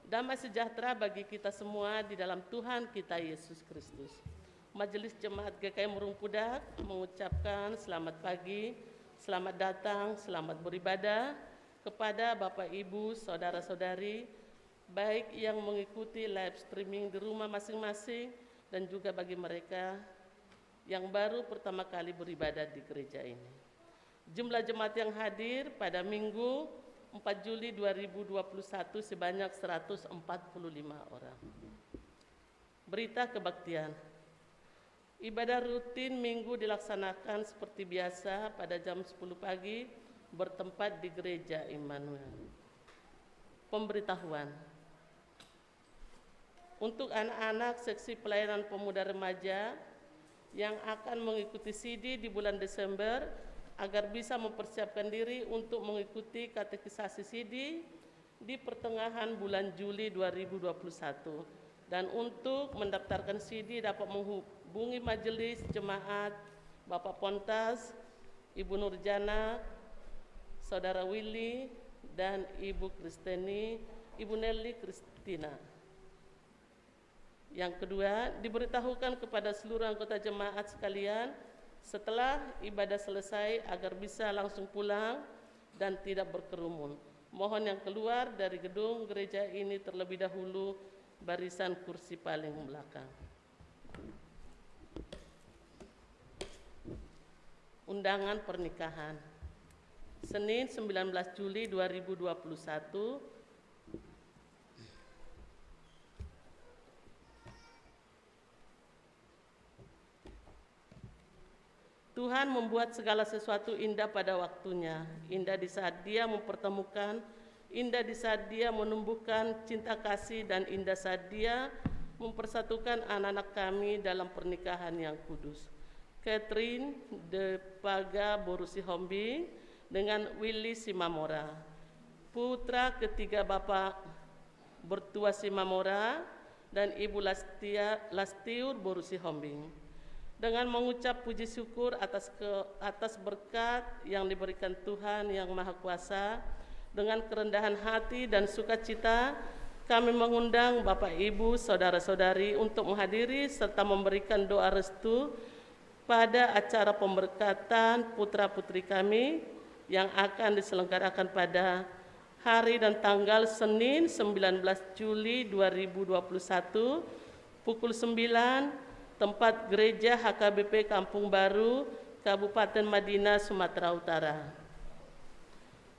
Damai sejahtera bagi kita semua di dalam Tuhan kita Yesus Kristus. Majelis Jemaat GKI Murung Pudak mengucapkan selamat pagi, selamat datang, selamat beribadah kepada Bapak Ibu, Saudara-saudari, baik yang mengikuti live streaming di rumah masing-masing dan juga bagi mereka yang baru pertama kali beribadah di gereja ini. Jumlah jemaat yang hadir pada Minggu 4 Juli 2021 sebanyak 145 orang. Berita kebaktian. Ibadah rutin Minggu dilaksanakan seperti biasa pada jam 10 pagi bertempat di Gereja Immanuel. Pemberitahuan. Untuk anak-anak seksi pelayanan pemuda remaja yang akan mengikuti CD di bulan Desember agar bisa mempersiapkan diri untuk mengikuti katekisasi CD di pertengahan bulan Juli 2021. Dan untuk mendaftarkan CD dapat menghubungi majelis jemaat Bapak Pontas, Ibu Nurjana, Saudara Willy, dan Ibu Kristeni, Ibu Nelly Kristina. Yang kedua, diberitahukan kepada seluruh anggota jemaat sekalian setelah ibadah selesai agar bisa langsung pulang dan tidak berkerumun. Mohon yang keluar dari gedung gereja ini terlebih dahulu barisan kursi paling belakang. Undangan pernikahan. Senin 19 Juli 2021. Tuhan membuat segala sesuatu indah pada waktunya, indah di saat Dia mempertemukan, indah di saat Dia menumbuhkan cinta kasih, dan indah saat Dia mempersatukan anak-anak kami dalam pernikahan yang kudus. Catherine de Paga Borusi Hombing dengan Willy Simamora, putra ketiga Bapak Bertua Simamora dan Ibu Lastiur Borusi Hombing. Dengan mengucap puji syukur atas berkat yang diberikan Tuhan yang Maha Kuasa, dengan kerendahan hati dan sukacita, kami mengundang Bapak Ibu, Saudara-saudari untuk menghadiri serta memberikan doa restu pada acara pemberkatan putra-putri kami yang akan diselenggarakan pada hari dan tanggal Senin 19 Juli 2021 pukul 9 tempat Gereja HKBP Kampung Baru, Kabupaten Madinah, Sumatera Utara.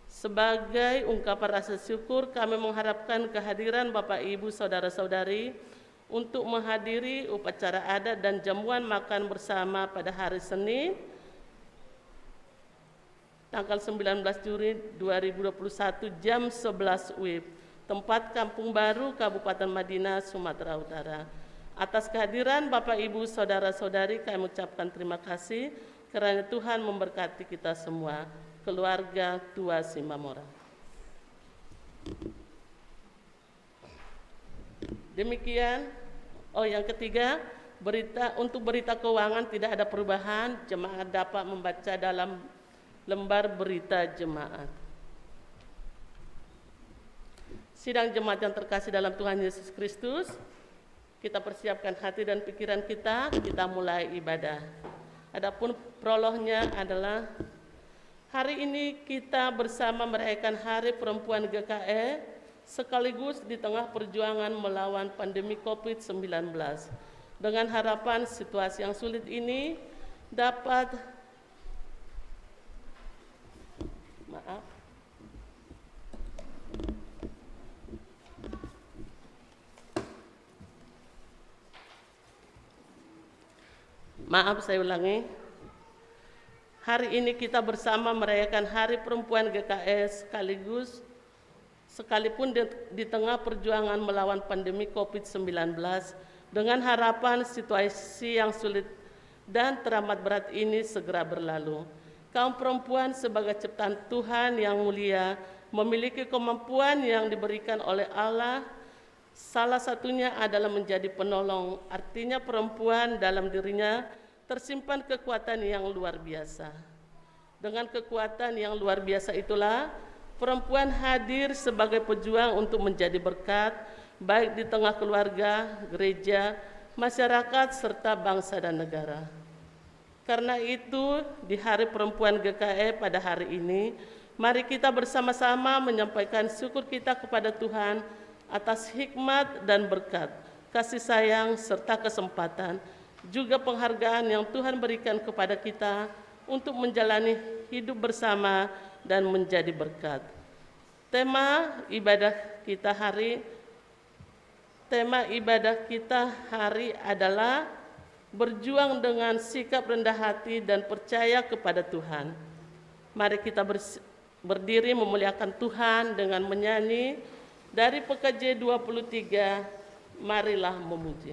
Sebagai ungkapan rasa syukur, kami mengharapkan kehadiran Bapak Ibu Saudara-saudari untuk menghadiri upacara adat dan jamuan makan bersama pada hari Senin, tanggal 19 Juli 2021 jam 11 WIB, tempat Kampung Baru, Kabupaten Madinah, Sumatera Utara. Atas kehadiran Bapak Ibu Saudara-saudari kami ucapkan terima kasih kerana Tuhan memberkati kita semua, keluarga Tua Simamora. Demikian, yang ketiga, untuk berita keuangan tidak ada perubahan, jemaat dapat membaca dalam lembar berita jemaat. Sidang jemaat yang terkasih dalam Tuhan Yesus Kristus, kita persiapkan hati dan pikiran kita mulai ibadah. Adapun prolognya adalah hari ini kita bersama merayakan Hari Perempuan GKI sekaligus di tengah perjuangan melawan pandemi COVID-19. Dengan harapan situasi yang sulit ini dapat saya ulangi. Hari ini kita bersama merayakan Hari Perempuan GKI sekalipun di tengah perjuangan melawan pandemi COVID-19 dengan harapan situasi yang sulit dan teramat berat ini segera berlalu. Kaum perempuan sebagai ciptaan Tuhan yang mulia memiliki kemampuan yang diberikan oleh Allah. Salah satunya adalah menjadi penolong, artinya perempuan dalam dirinya tersimpan kekuatan yang luar biasa. Dengan kekuatan yang luar biasa itulah Perempuan hadir sebagai pejuang untuk menjadi berkat, baik di tengah keluarga, gereja, masyarakat, serta bangsa dan negara. Karena itu, di Hari Perempuan GKE pada hari ini, mari kita bersama-sama menyampaikan syukur kita kepada Tuhan atas hikmat dan berkat, kasih sayang, serta kesempatan, juga penghargaan yang Tuhan berikan kepada kita untuk menjalani hidup bersama dan menjadi berkat. Tema ibadah kita hari adalah berjuang dengan sikap rendah hati dan percaya kepada Tuhan. Mari kita berdiri memuliakan Tuhan dengan menyanyi dari PKJ 23, marilah memuji.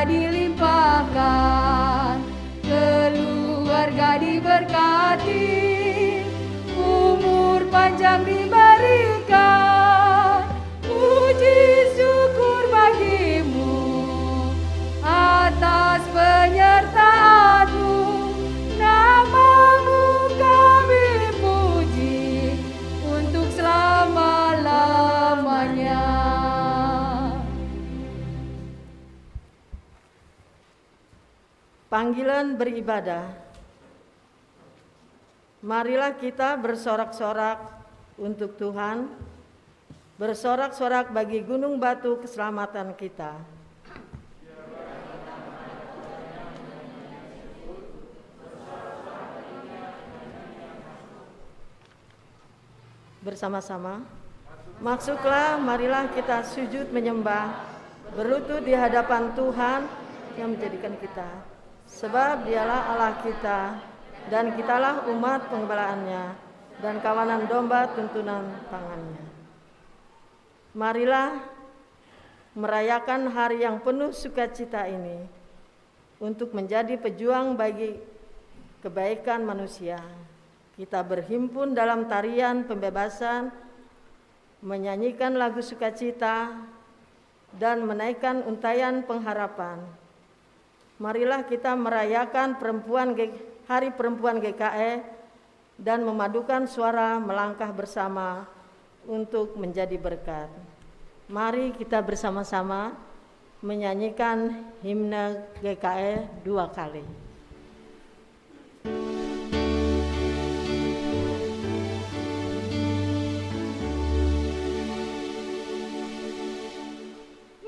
Dilimpahkan, keluarga diberkati, umur panjang diberikan. Puji syukur bagimu atas penyertaanmu, namamu kami puji untuk selama-lamanya. Panggilan beribadah. Marilah kita bersorak-sorak untuk Tuhan, bersorak-sorak bagi gunung batu keselamatan kita. Bersama-sama, masuklah, marilah kita sujud menyembah, berlutut di hadapan Tuhan yang menjadikan kita. Sebab dialah Allah kita, dan kitalah umat penggembalaannya, dan kawanan domba tuntunan tangannya. Marilah merayakan hari yang penuh sukacita ini, untuk menjadi pejuang bagi kebaikan manusia. Kita berhimpun dalam tarian pembebasan, menyanyikan lagu sukacita, dan menaikkan untayan pengharapan. Marilah kita merayakan Hari Perempuan GKE dan memadukan suara melangkah bersama untuk menjadi berkat. Mari kita bersama-sama menyanyikan himne GKE 2 kali.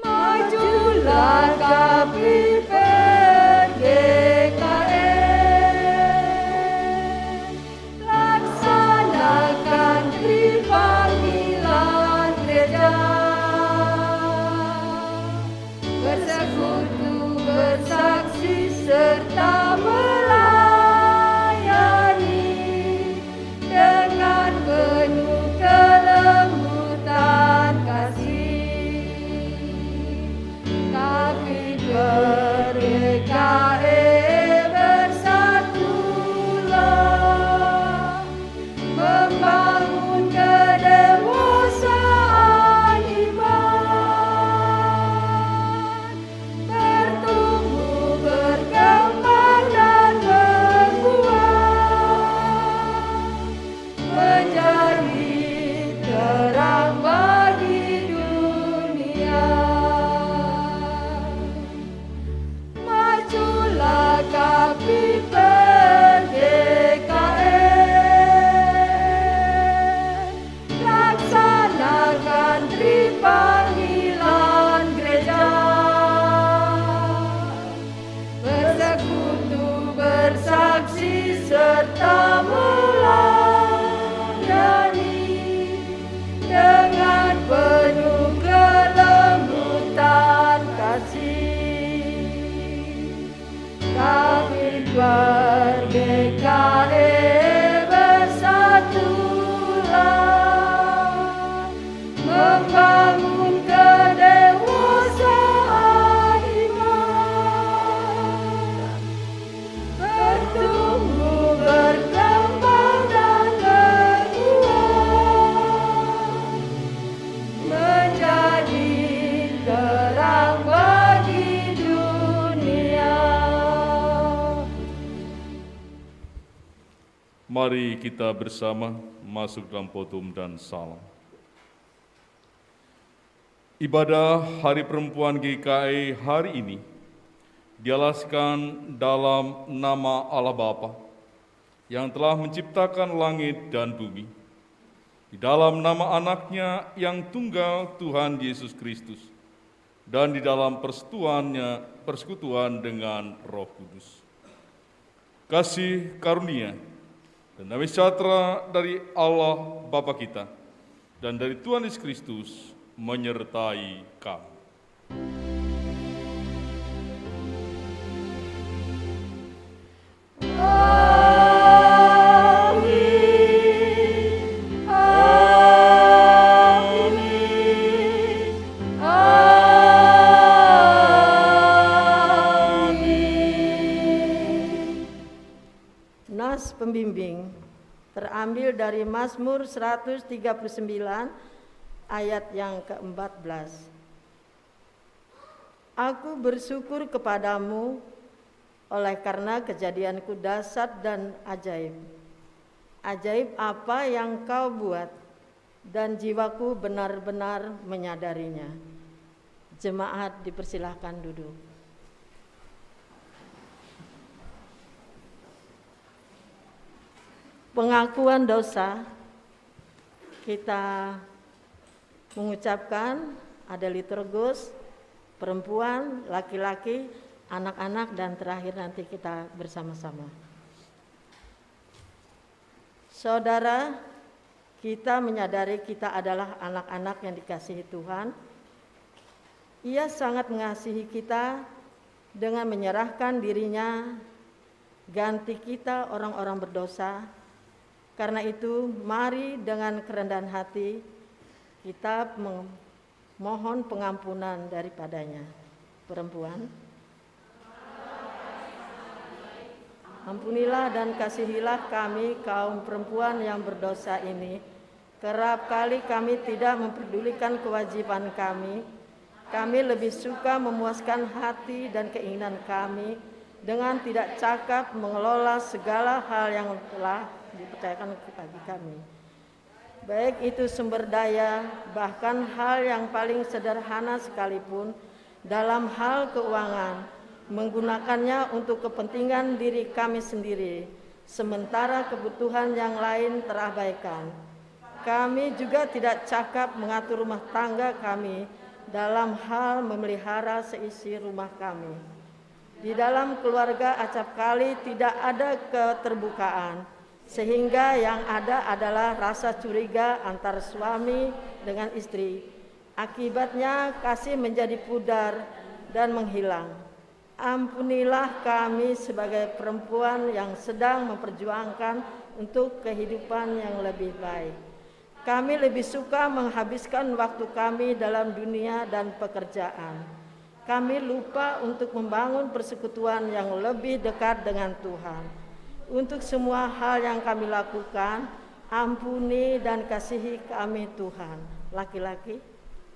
Majulah kami bersekutu, bersaksi serta bersaksi serta melayani dengan penuh kelembutan kasih. Kami GKI bersatulah membangun kedewasaan iman, bertumbuh, berkembang dan berkuat, menjadi terang bagi dunia. Mari kita bersama masuk dalam potum dan salam. Ibadah Hari Perempuan GKI hari ini dialaskan dalam nama Allah Bapa yang telah menciptakan langit dan bumi, di dalam nama Anaknya yang tunggal Tuhan Yesus Kristus, dan di dalam persekutuan dengan Roh Kudus. Kasih karunia dan damai sejahtera dari Allah Bapa kita dan dari Tuhan Yesus Kristus menyertai kami. Nas pembimbing terambil dari Mazmur 139 ayat yang ke-14. Aku bersyukur kepadamu oleh karena kejadianku dahsyat dan ajaib. Ajaib apa yang kau buat, dan jiwaku benar-benar menyadarinya. Jemaat dipersilahkan duduk. Pengakuan dosa, kita mengucapkan ada liturgus, perempuan, laki-laki, anak-anak, dan terakhir nanti kita bersama-sama. Saudara, kita menyadari kita adalah anak-anak yang dikasihi Tuhan. Ia sangat mengasihi kita dengan menyerahkan dirinya ganti kita orang-orang berdosa. Karena itu, mari dengan kerendahan hati kita memohon pengampunan daripadanya. Perempuan, ampunilah dan kasihilah kami kaum perempuan yang berdosa ini. Kerap kali kami tidak memperdulikan kewajiban kami. Kami lebih suka memuaskan hati dan keinginan kami dengan tidak cakap mengelola segala hal yang telah dipercayakan bagi kami. Baik itu sumber daya, bahkan hal yang paling sederhana sekalipun dalam hal keuangan, menggunakannya untuk kepentingan diri kami sendiri, sementara kebutuhan yang lain terabaikan. Kami juga tidak cakap mengatur rumah tangga kami dalam hal memelihara seisi rumah kami. Di dalam keluarga acap kali tidak ada keterbukaan, sehingga yang ada adalah rasa curiga antar suami dengan istri. Akibatnya kasih menjadi pudar dan menghilang. Ampunilah kami sebagai perempuan yang sedang memperjuangkan untuk kehidupan yang lebih baik. Kami lebih suka menghabiskan waktu kami dalam dunia dan pekerjaan. Kami lupa untuk membangun persekutuan yang lebih dekat dengan Tuhan. Untuk semua hal yang kami lakukan, ampuni dan kasihi kami Tuhan. Laki-laki,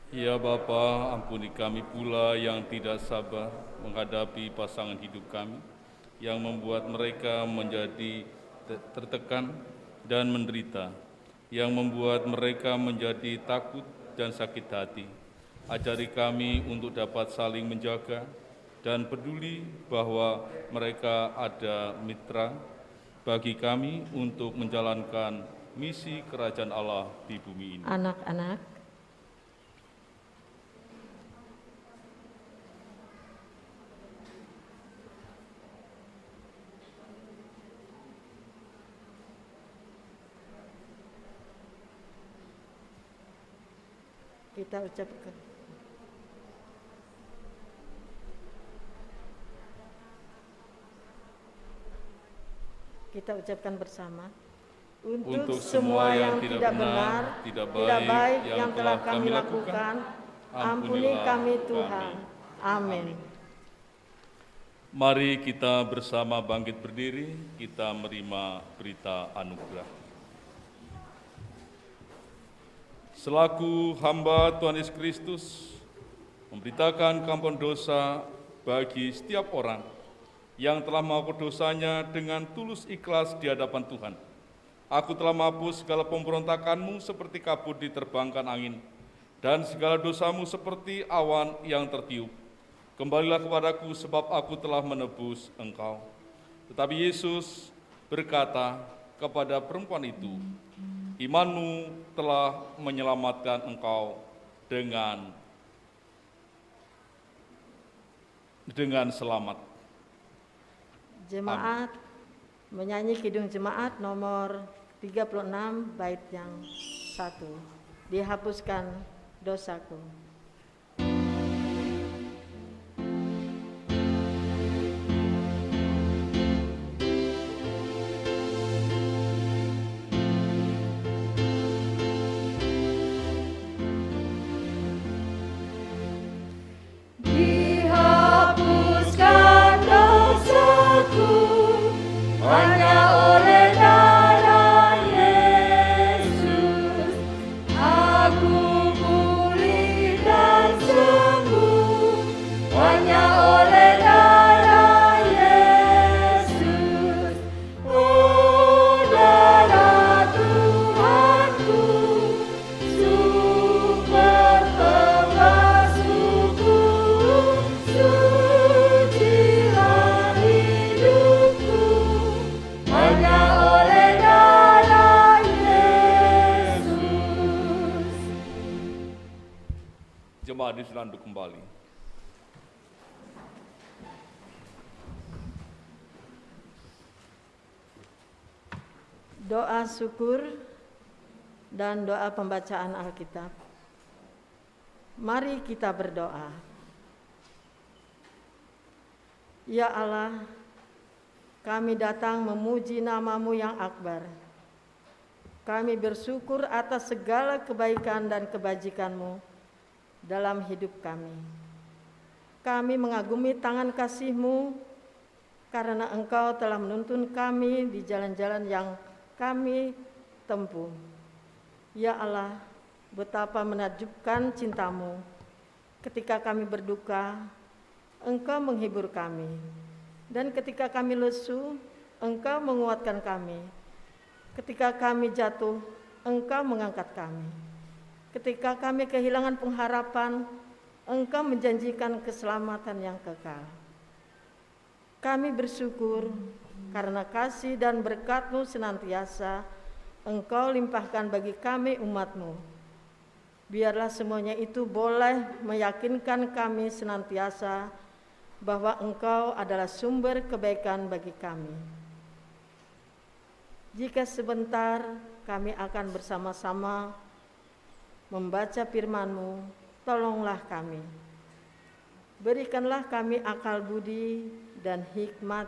Ya Bapa, ampuni kami pula yang tidak sabar menghadapi pasangan hidup kami, yang membuat mereka menjadi tertekan dan menderita, yang membuat mereka menjadi takut dan sakit hati. Ajari kami untuk dapat saling menjaga dan peduli bahwa mereka ada mitra bagi kami untuk menjalankan misi kerajaan Allah di bumi ini. anak-anak, Kita ucapkan. Kita ucapkan bersama. Untuk semua yang tidak benar, tidak baik yang telah kami lakukan, ampuni kami Tuhan. Amin. Mari kita bersama bangkit berdiri, kita menerima berita anugerah. Selaku hamba Tuhan Yesus Kristus, memberitakan keampunan dosa bagi setiap orang yang telah mengaku dosanya dengan tulus ikhlas di hadapan Tuhan. Aku telah menghapus segala pemberontakanmu seperti kabut diterbangkan angin, dan segala dosamu seperti awan yang tertiup. Kembalilah kepadaku sebab aku telah menebus engkau. Tetapi Yesus berkata kepada perempuan itu, imanmu telah menyelamatkan engkau dengan selamat. Jemaat menyanyi Kidung Jemaat nomor 36 bait yang 1. Dihapuskan dosaku. Dihapuskan dosaku hanya oleh darah Yesus. Aku pulih dan sembuh hanya oleh darah Yesus. Oh, darah Tuhanku, sumber pembasuhku, sucilah hidupku hanya oleh darah Yesus. Jemaat diselanduk kembali. Doa syukur dan doa pembacaan Alkitab. Mari kita berdoa. Ya Allah, kami datang memuji nama-Mu yang akbar. Kami bersyukur atas segala kebaikan dan kebajikan-Mu dalam hidup kami. Kami mengagumi tangan kasih-Mu karena Engkau telah menuntun kami di jalan-jalan yang kami tempuh. Ya Allah, betapa menakjubkan cinta-Mu. Ketika kami berduka, Engkau menghibur kami. Dan ketika kami lesu, Engkau menguatkan kami. Ketika kami jatuh, Engkau mengangkat kami. Ketika kami kehilangan pengharapan, Engkau menjanjikan keselamatan yang kekal. Kami bersyukur karena kasih dan berkat-Mu senantiasa Engkau limpahkan bagi kami umat-Mu. Biarlah semuanya itu boleh meyakinkan kami senantiasa bahwa Engkau adalah sumber kebaikan bagi kami. Jika sebentar kami akan bersama-sama membaca firman-Mu, tolonglah kami. Berikanlah kami akal budi dan hikmat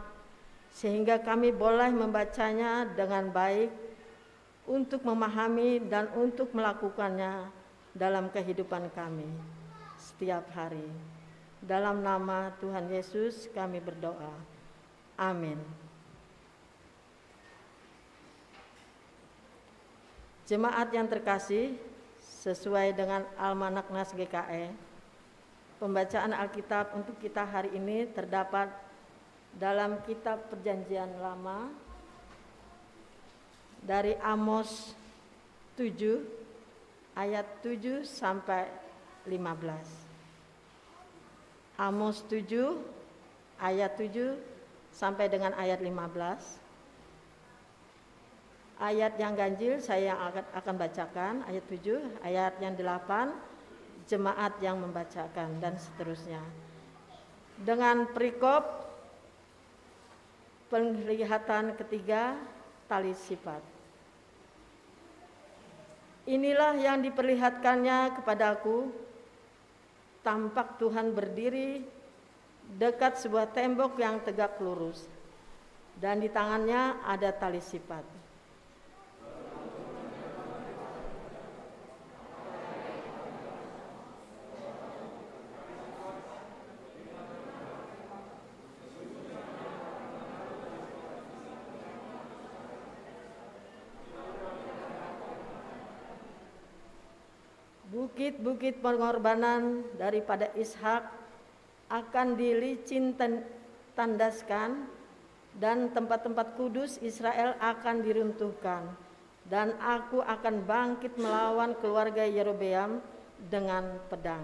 sehingga kami boleh membacanya dengan baik untuk memahami dan untuk melakukannya dalam kehidupan kami setiap hari. Dalam nama Tuhan Yesus kami berdoa. Amin. Jemaat yang terkasih, sesuai dengan Almanak Nas GKE, pembacaan Alkitab untuk kita hari ini terdapat dalam kitab Perjanjian Lama dari Amos 7 ayat 7 sampai 15. Amos 7 ayat 7 sampai dengan ayat 15. Ayat yang ganjil saya akan bacakan, ayat 7, ayat yang 8 jemaat yang membacakan dan seterusnya. Dengan perikop penglihatan ketiga, tali sifat. Inilah yang diperlihatkannya kepadaku. Tampak Tuhan berdiri dekat sebuah tembok yang tegak lurus, dan di tangannya ada tali sipat. Bukit-bukit pengorbanan daripada Ishak akan dilicin tandaskan, dan tempat-tempat kudus Israel akan diruntuhkan, dan aku akan bangkit melawan keluarga Yerobeam dengan pedang.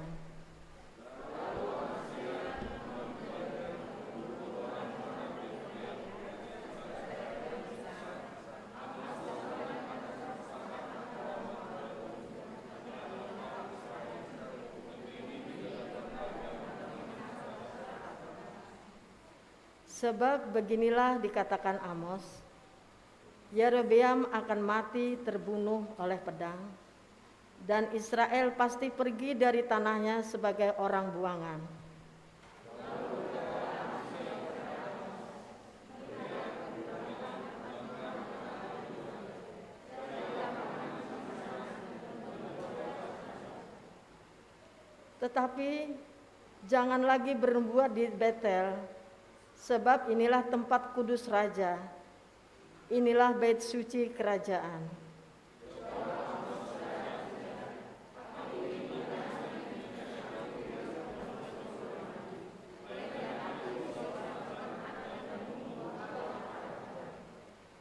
Sebab beginilah dikatakan Amos, Yerobeam akan mati terbunuh oleh pedang, dan Israel pasti pergi dari tanahnya sebagai orang buangan. Tetapi jangan lagi berbuat di Betel, sebab inilah tempat kudus raja, inilah bait suci kerajaan.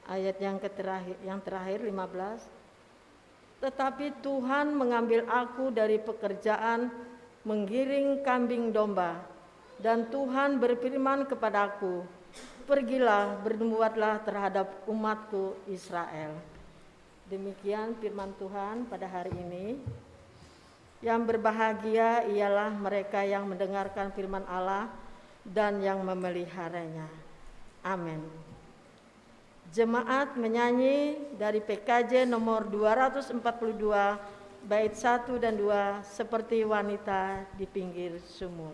Ayat yang terakhir 15. Tetapi Tuhan mengambil aku dari pekerjaan menggiring kambing domba, dan Tuhan berfirman kepadaku, pergilah, bernubuatlah terhadap umatku Israel. Demikian firman Tuhan pada hari ini. Yang berbahagia ialah mereka yang mendengarkan firman Allah dan yang memeliharanya. Amin. Jemaat menyanyi dari PKJ nomor 242 bait 1 dan 2, seperti wanita di pinggir sumur.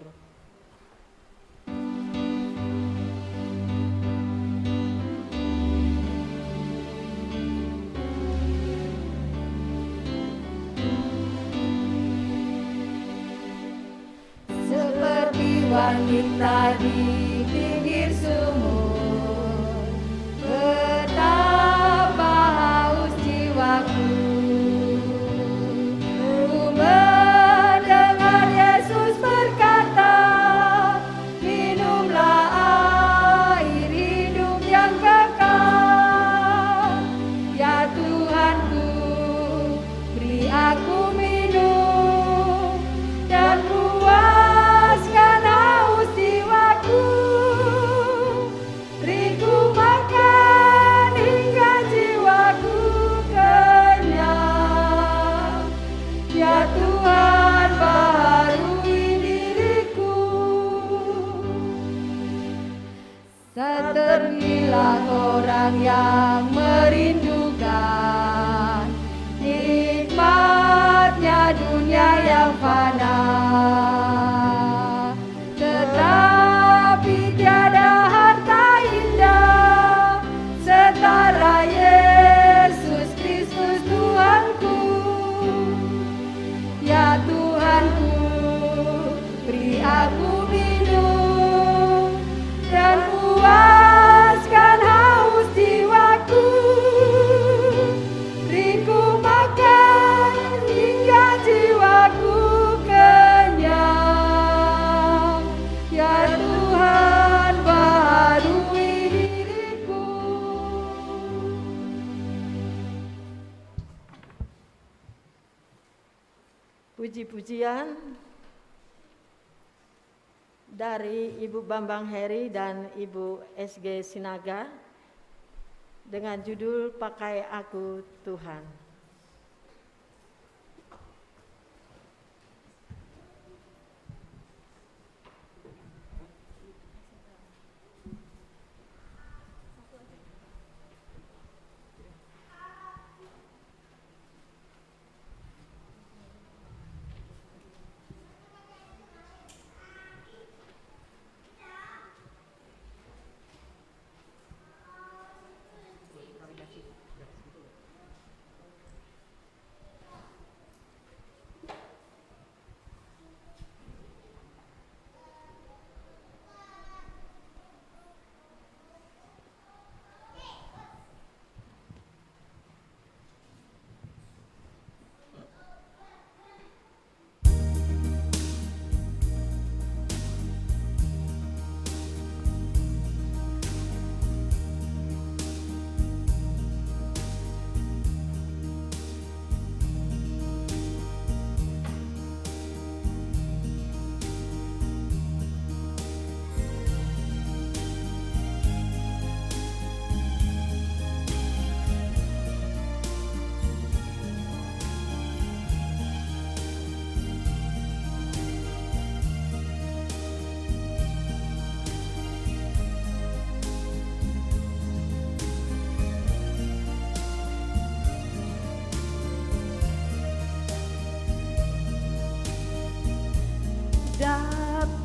Seperti wanita di pinggir sumur, betapa haus jiwaku. Ku mendengar Yesus berkata, minumlah air hidup yang kekal. Ya Tuhanku, beri aku minum, dan puaskan haus jiwaku. Beriku makan hingga jiwaku kenyang. Ya Tuhan, baharui diriku. Setergilah orang yang merindukan nikmatnya dunia yang fana, tetapi tiada harta indah setara Yesus Kristus Tuhanku. Ya Tuhanku, beri aku minum, dan puaskan haus jiwaku. Beriku makan hingga jiwaku kenyang. Ya Tuhan, baharui diriku. Puji-pujian dari Ibu Bambang Heri dan Ibu SG Sinaga dengan judul Pakai Aku Tuhan.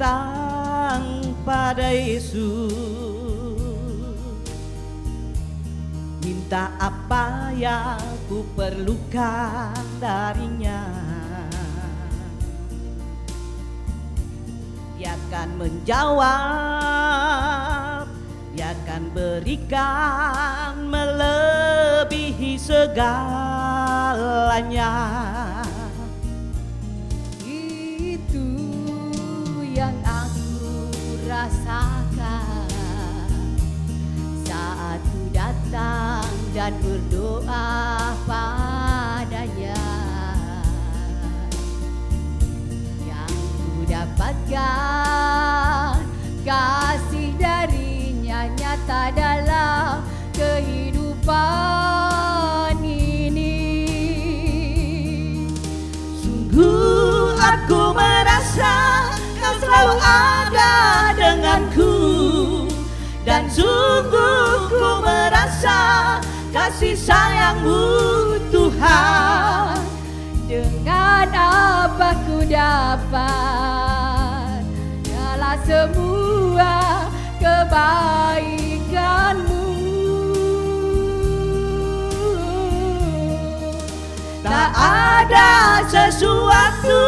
datang pada Yesus, minta apa yang ku perlukan darinya. Dia akan menjawab, Dia akan berikan melebihi segalanya. Itu yang aku rasakan saat ku datang dan berdoa padanya. Yang ku dapatkan kasih darinya nyata dalam kehidupan ini. Sungguh aku merasa Kau selalu ada denganku, dan sungguh ku merasa kasih sayang-Mu Tuhan. Dengan apa ku dapat dalam semua kebaikan-Mu. Tak ada sesuatu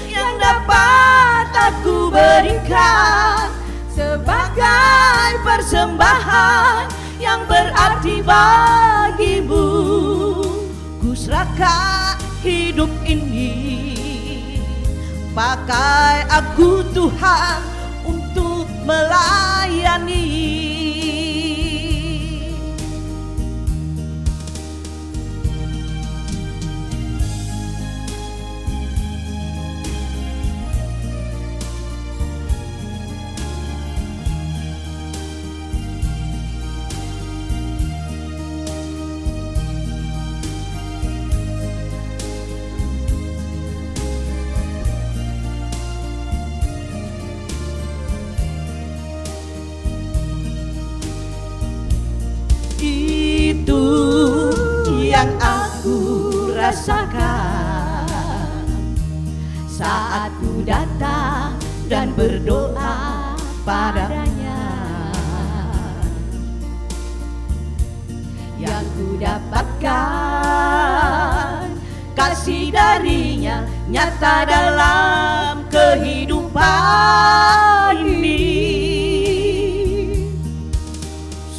yang dapat aku berikan sebagai persembahan yang berarti bagimu. Ku serahkan hidup ini, pakai aku Tuhan untuk melayani. Itu yang aku rasakan saat ku datang dan berdoa padanya. Yang ku dapatkan kasih darinya nyata dalam kehidupan ini.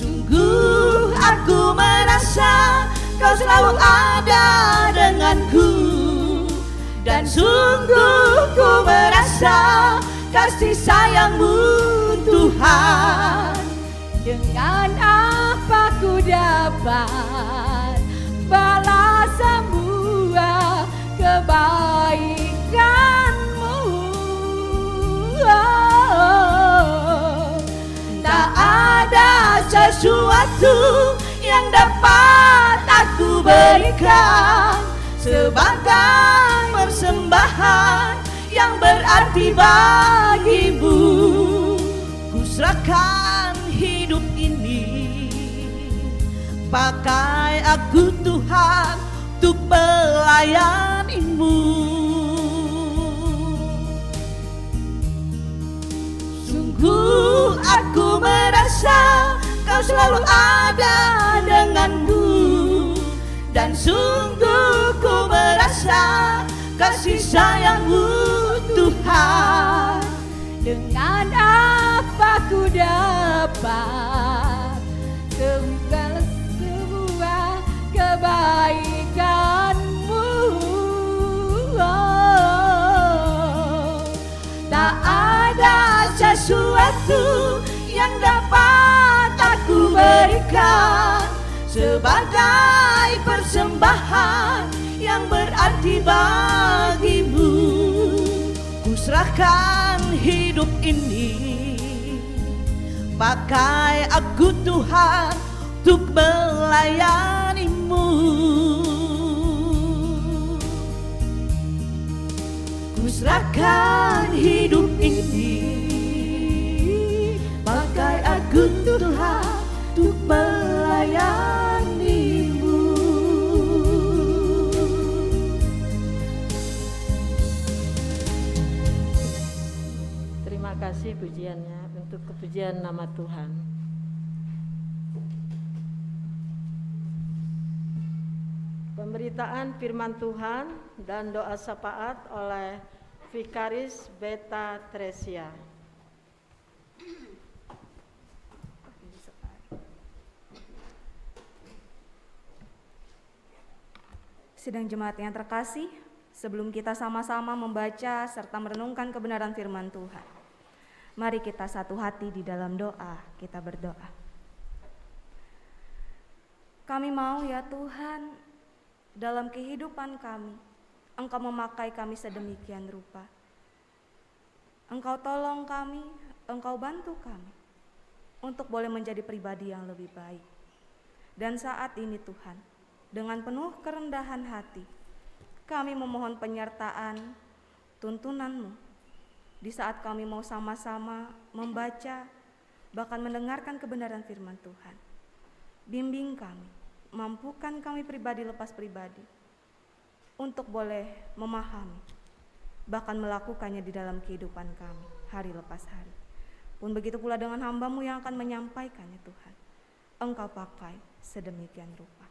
Sungguh aku merasa Kau selalu ada denganku, dan sungguh ku merasa kasih sayang-Mu Tuhan. Dengan apa ku dapat balas semua kebaikan-Mu. Tak ada sesuatu yang dapat aku berikan sebagai persembahan yang berarti bagimu. Ku serahkan hidup ini, pakai aku Tuhan untuk melayani-Mu. Sungguh aku merasa Kau selalu ada denganku, dan sungguh ku merasa kasih sayang-Mu Tuhan. Dengan apa ku dapat segala sebuah kebaikan-Mu. Tak ada sesuatu yang dapat aku berikan sebagai persembahan yang berarti bagimu. Ku serahkan hidup ini, pakai aku Tuhan untuk melayani-Mu. Ku serahkan hidup ini, pakai aku Tuhan untuk melayani-Mu. Terima puji-pujiannya untuk kepujian nama Tuhan. Pemberitaan firman Tuhan dan doa syafaat oleh Vikaris Beta Tresia. Sidang jemaat yang terkasih, sebelum kita sama-sama membaca serta merenungkan kebenaran firman Tuhan, mari kita satu hati di dalam doa, kita berdoa. Kami mau ya Tuhan, dalam kehidupan kami, Engkau memakai kami sedemikian rupa. Engkau tolong kami, Engkau bantu kami, untuk boleh menjadi pribadi yang lebih baik. Dan saat ini Tuhan, dengan penuh kerendahan hati, kami memohon penyertaan, tuntunan-Mu, di saat kami mau sama-sama membaca, bahkan mendengarkan kebenaran firman Tuhan. Bimbing kami, mampukan kami pribadi lepas pribadi, untuk boleh memahami, bahkan melakukannya di dalam kehidupan kami, hari lepas hari. Pun begitu pula dengan hamba-Mu yang akan menyampaikannya Tuhan, Engkau pakai sedemikian rupa.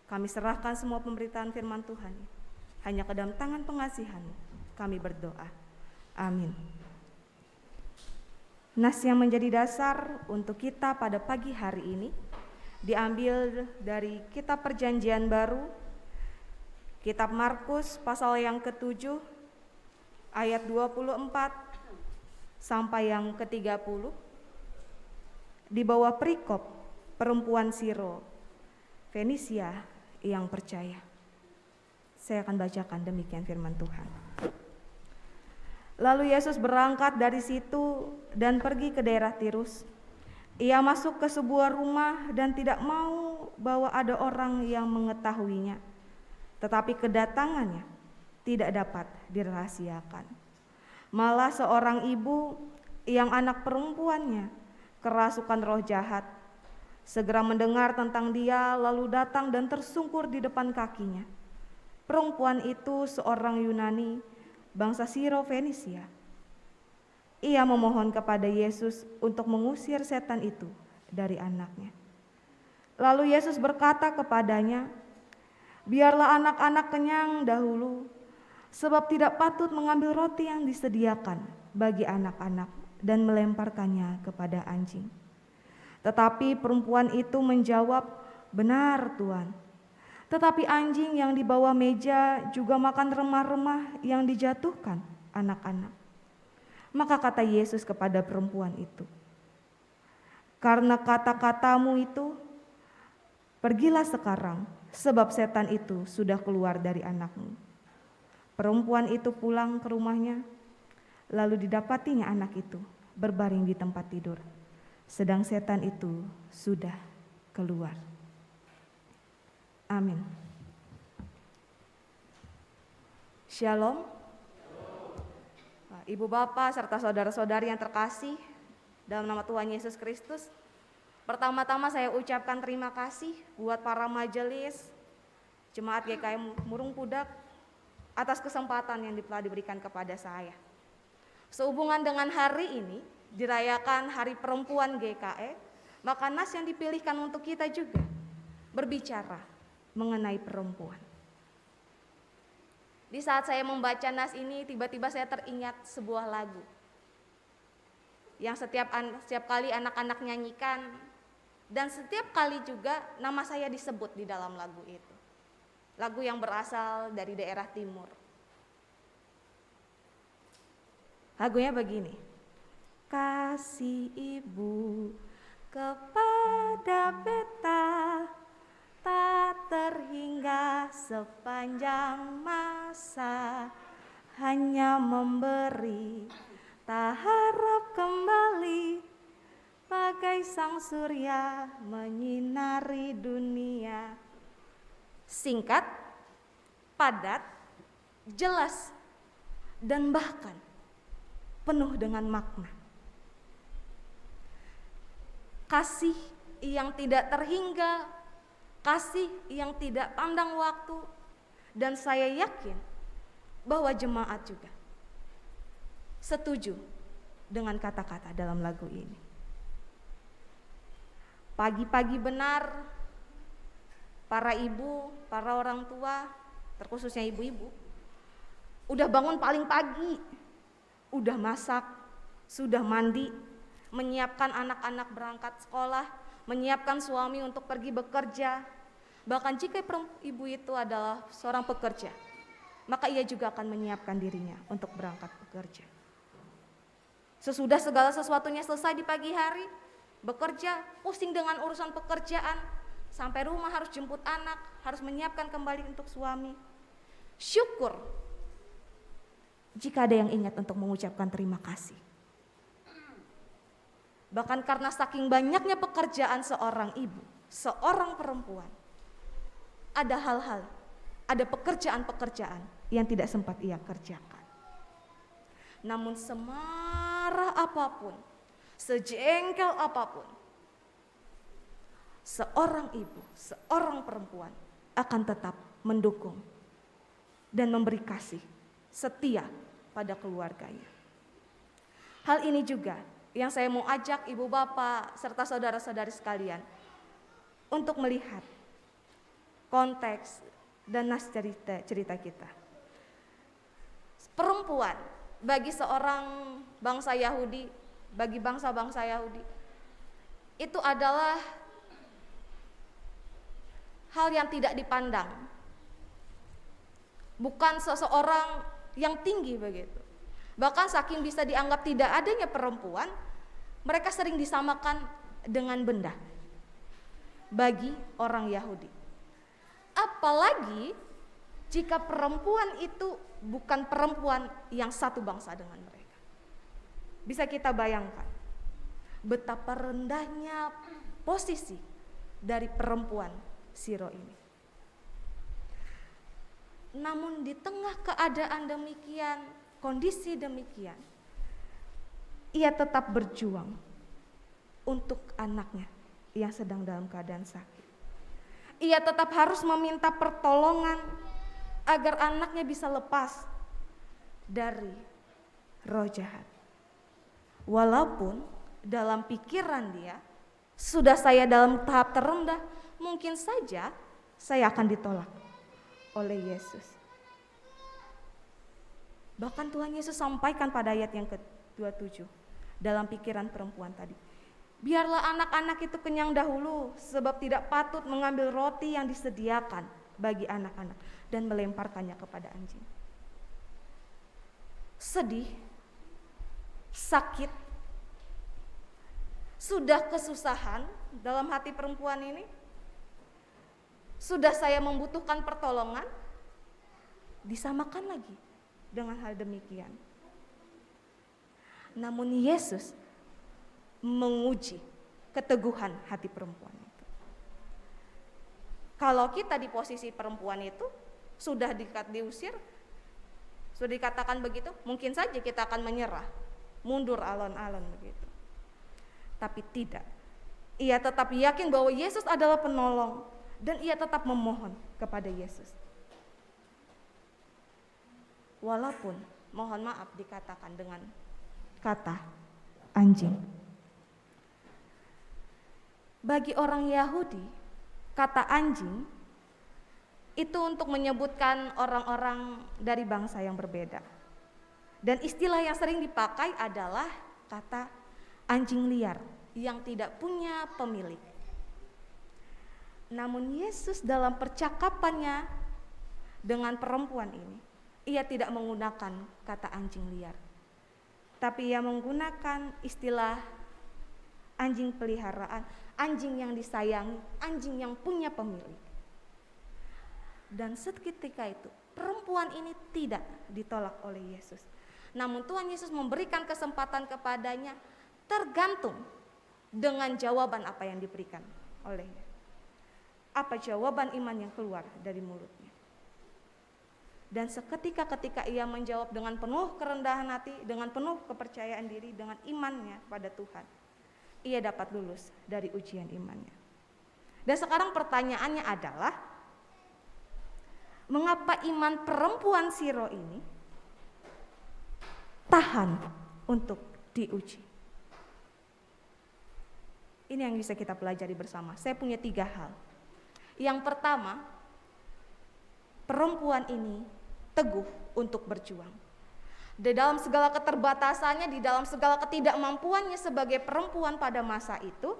Kami serahkan semua pemberitaan firman Tuhan hanya ke dalam tangan pengasihan-Mu. Kami berdoa. Amin. Nas yang menjadi dasar untuk kita pada pagi hari ini diambil dari kitab Perjanjian Baru, kitab Markus pasal yang ke-7 ayat 24 sampai yang ke-30, di bawah perikop perempuan Siro Fenisia yang percaya. Saya akan bacakan demikian firman Tuhan. Lalu Yesus berangkat dari situ dan pergi ke daerah Tirus. Ia masuk ke sebuah rumah dan tidak mau bahwa ada orang yang mengetahuinya. Tetapi kedatangannya tidak dapat dirahasiakan. Malah seorang ibu yang anak perempuannya kerasukan roh jahat segera mendengar tentang dia, lalu datang dan tersungkur di depan kakinya. Perempuan itu seorang Yunani, bangsa Siro Fenisia. Ia memohon kepada Yesus untuk mengusir setan itu dari anaknya. Lalu Yesus berkata kepadanya, "Biarlah anak-anak kenyang dahulu, sebab tidak patut mengambil roti yang disediakan bagi anak-anak dan melemparkannya kepada anjing." Tetapi perempuan itu menjawab, "Benar Tuan, tetapi anjing yang di bawah meja juga makan remah-remah yang dijatuhkan anak-anak." Maka kata Yesus kepada perempuan itu, "Karena kata-katamu itu, pergilah sekarang, sebab setan itu sudah keluar dari anakmu." Perempuan itu pulang ke rumahnya, lalu didapatinya anak itu berbaring di tempat tidur, sedang setan itu sudah keluar. Amin. Shalom. Ibu bapak serta saudara-saudari yang terkasih dalam nama Tuhan Yesus Kristus, pertama-tama saya ucapkan terima kasih buat para majelis Jemaat GKI Murung Pudak atas kesempatan yang telah diberikan kepada saya. Sehubungan dengan hari ini dirayakan Hari Perempuan GKI, maka nas yang dipilihkan untuk kita juga berbicara mengenai perempuan. Di saat saya membaca nas ini, tiba-tiba saya teringat sebuah lagu yang setiap kali anak-anak nyanyikan, dan setiap kali juga nama saya disebut di dalam lagu itu. Lagu yang berasal dari daerah timur. Lagunya begini. Kasih ibu kepada beta tak terhingga sepanjang masa, hanya memberi tak harap kembali, bagai sang surya menyinari dunia. Singkat, padat, jelas, dan bahkan penuh dengan makna. Kasih yang tidak terhingga, kasih yang tidak pandang waktu, dan saya yakin bahwa jemaat juga setuju dengan kata-kata dalam lagu ini. Pagi-pagi benar, para ibu, para orang tua, terkhususnya ibu-ibu, udah bangun paling pagi, udah masak, sudah mandi, menyiapkan anak-anak berangkat sekolah, menyiapkan suami untuk pergi bekerja. Bahkan jika ibu itu adalah seorang pekerja, maka ia juga akan menyiapkan dirinya untuk berangkat bekerja. Sesudah segala sesuatunya selesai di pagi hari, bekerja, pusing dengan urusan pekerjaan, sampai rumah harus jemput anak, harus menyiapkan kembali untuk suami. Syukur jika ada yang ingat untuk mengucapkan terima kasih. Bahkan karena saking banyaknya pekerjaan seorang ibu, seorang perempuan, ada hal-hal, ada pekerjaan-pekerjaan yang tidak sempat ia kerjakan. Namun semarah apapun, sejengkel apapun, seorang ibu, seorang perempuan akan tetap mendukung dan memberi kasih setia pada keluarganya. Hal ini juga yang saya mau ajak ibu bapak serta saudara-saudari sekalian untuk melihat konteks dan nas cerita kita. Perempuan bagi seorang bangsa Yahudi, bagi bangsa-bangsa Yahudi, itu adalah hal yang tidak dipandang. Bukan seseorang yang tinggi begitu. Bahkan saking bisa dianggap tidak adanya perempuan, mereka sering disamakan dengan benda bagi orang Yahudi. Apalagi jika perempuan itu bukan perempuan yang satu bangsa dengan mereka. Bisa kita bayangkan betapa rendahnya posisi dari perempuan Siro ini. Namun di tengah keadaan demikian, kondisi demikian, ia tetap berjuang untuk anaknya yang sedang dalam keadaan sakit. Ia tetap harus meminta pertolongan agar anaknya bisa lepas dari roh jahat. Walaupun dalam pikiran dia, sudah saya dalam tahap terendah, mungkin saja saya akan ditolak oleh Yesus. Bahkan Tuhan Yesus sampaikan pada ayat yang ke-27 dalam pikiran perempuan tadi. Biarlah anak-anak itu kenyang dahulu, sebab tidak patut mengambil roti yang disediakan bagi anak-anak dan melemparkannya kepada anjing. Sedih, sakit, sudah kesusahan dalam hati perempuan ini. Sudah saya membutuhkan pertolongan, disamakan lagi dengan hal demikian. Namun Yesus menguji keteguhan hati perempuan itu. Kalau kita di posisi perempuan itu sudah diusir, sudah dikatakan begitu, mungkin saja kita akan menyerah, mundur alon-alon begitu. Tapi tidak. Ia tetap yakin bahwa Yesus adalah penolong dan ia tetap memohon kepada Yesus. Walaupun mohon maaf dikatakan dengan kata anjing. Bagi orang Yahudi, kata anjing itu untuk menyebutkan orang-orang dari bangsa yang berbeda. Dan istilah yang sering dipakai adalah kata anjing liar yang tidak punya pemilik. Namun Yesus dalam percakapannya dengan perempuan ini, ia tidak menggunakan kata anjing liar, tapi ia menggunakan istilah anjing peliharaan, anjing yang disayangi, anjing yang punya pemilik. Dan seketika itu perempuan ini tidak ditolak oleh Yesus. Namun Tuhan Yesus memberikan kesempatan kepadanya tergantung dengan jawaban apa yang diberikan olehnya. Apa jawaban iman yang keluar dari mulutnya. Dan seketika ketika ia menjawab dengan penuh kerendahan hati, dengan penuh kepercayaan diri, dengan imannya pada Tuhan, ia dapat lulus dari ujian imannya. Dan sekarang pertanyaannya adalah, mengapa iman perempuan Siro ini tahan untuk diuji. Ini yang bisa kita pelajari bersama. Saya punya 3 hal. Yang pertama, perempuan ini teguh untuk berjuang. Di dalam segala keterbatasannya, di dalam segala ketidakmampuannya sebagai perempuan pada masa itu,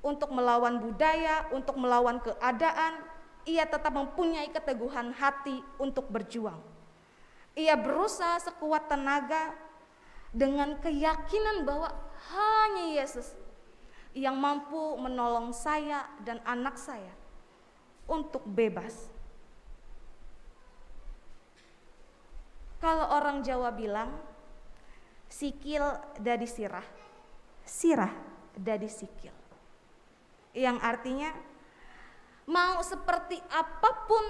untuk melawan budaya, untuk melawan keadaan, ia tetap mempunyai keteguhan hati untuk berjuang. Ia berusaha sekuat tenaga dengan keyakinan bahwa hanya Yesus yang mampu menolong saya dan anak saya untuk bebas. Kalau orang Jawa bilang, sikil dari sirah, sirah dari sikil. Yang artinya, mau seperti apapun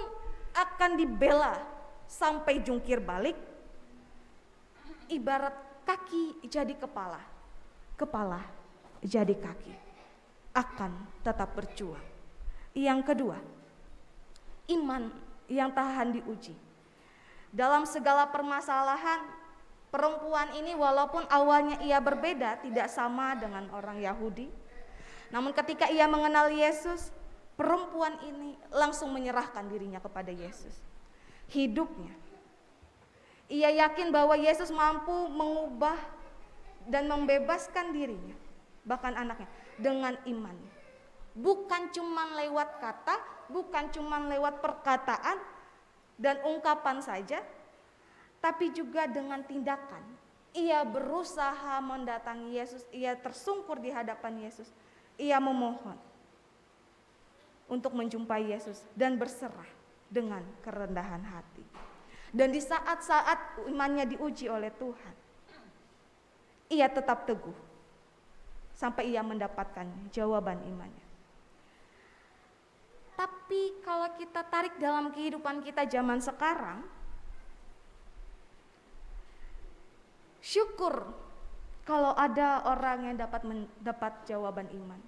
akan dibela sampai jungkir balik, ibarat kaki jadi kepala, kepala jadi kaki, akan tetap berjuang. Yang kedua, iman yang tahan diuji. Dalam segala permasalahan, perempuan ini walaupun awalnya ia berbeda, tidak sama dengan orang Yahudi, namun ketika ia mengenal Yesus, perempuan ini langsung menyerahkan dirinya kepada Yesus. Hidupnya, ia yakin bahwa Yesus mampu mengubah dan membebaskan dirinya, bahkan anaknya, dengan iman. Bukan cuma lewat kata, bukan cuma lewat perkataan dan ungkapan saja, tapi juga dengan tindakan. Ia berusaha mendatangi Yesus, ia tersungkur di hadapan Yesus, ia memohon untuk menjumpai Yesus dan berserah dengan kerendahan hati. Dan di saat-saat imannya diuji oleh Tuhan, ia tetap teguh sampai ia mendapatkan jawaban imannya. Tapi kalau kita tarik dalam kehidupan kita zaman sekarang, syukur kalau ada orang yang dapat jawaban iman.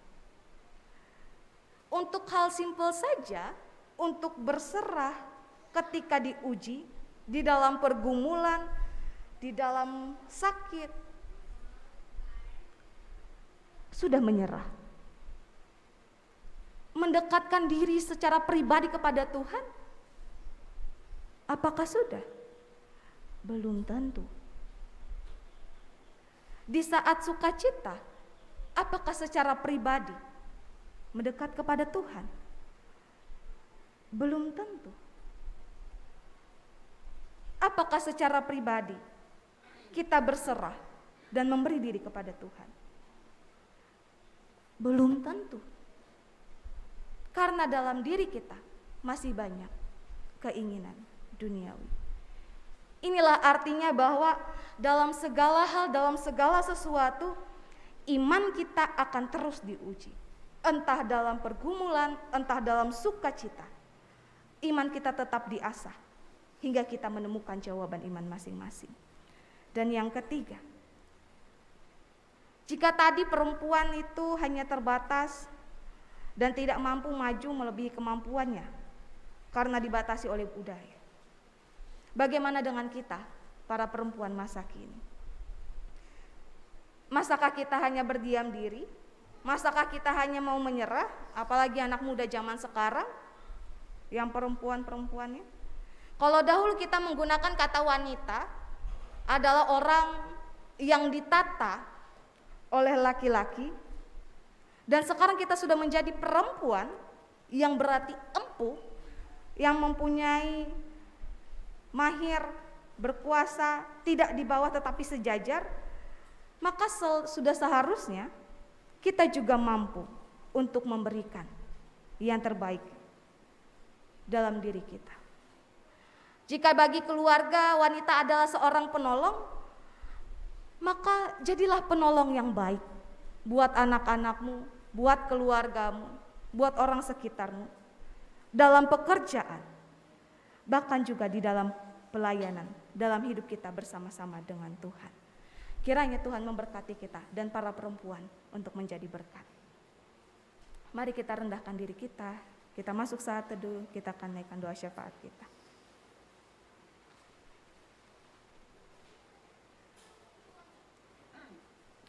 Untuk hal simpel saja, untuk berserah ketika diuji, di dalam pergumulan, di dalam sakit, sudah menyerah. Mendekatkan diri secara pribadi kepada Tuhan, apakah sudah? Belum tentu. Di saat sukacita, apakah secara pribadi mendekat kepada Tuhan? Belum tentu. Apakah secara pribadi kita berserah dan memberi diri kepada Tuhan? Belum tentu. Karena dalam diri kita masih banyak keinginan duniawi. Inilah artinya bahwa dalam segala hal, dalam segala sesuatu, iman kita akan terus diuji. Entah dalam pergumulan, entah dalam sukacita, iman kita tetap diasah hingga kita menemukan jawaban iman masing-masing. Dan yang ketiga, jika tadi perempuan itu hanya terbatas dan tidak mampu maju melebihi kemampuannya karena dibatasi oleh budaya, bagaimana dengan kita, para perempuan masa kini? Masakah kita hanya berdiam diri? Masakah kita hanya mau menyerah? Apalagi anak muda zaman sekarang yang perempuan-perempuannya. Kalau dahulu kita menggunakan kata wanita adalah orang yang ditata oleh laki-laki, dan sekarang kita sudah menjadi perempuan yang berarti empuh, yang mempunyai mahir, berkuasa, tidak di bawah tetapi sejajar. Maka sudah seharusnya kita juga mampu untuk memberikan yang terbaik dalam diri kita. Jika bagi keluarga wanita adalah seorang penolong, maka jadilah penolong yang baik buat anak-anakmu, buat keluargamu, buat orang sekitarmu, dalam pekerjaan, bahkan juga di dalam pelayanan, dalam hidup kita bersama-sama dengan Tuhan. Kiranya Tuhan memberkati kita dan para perempuan untuk menjadi berkat. Mari kita rendahkan diri kita masuk saat teduh, kita akan naikkan doa syafaat kita.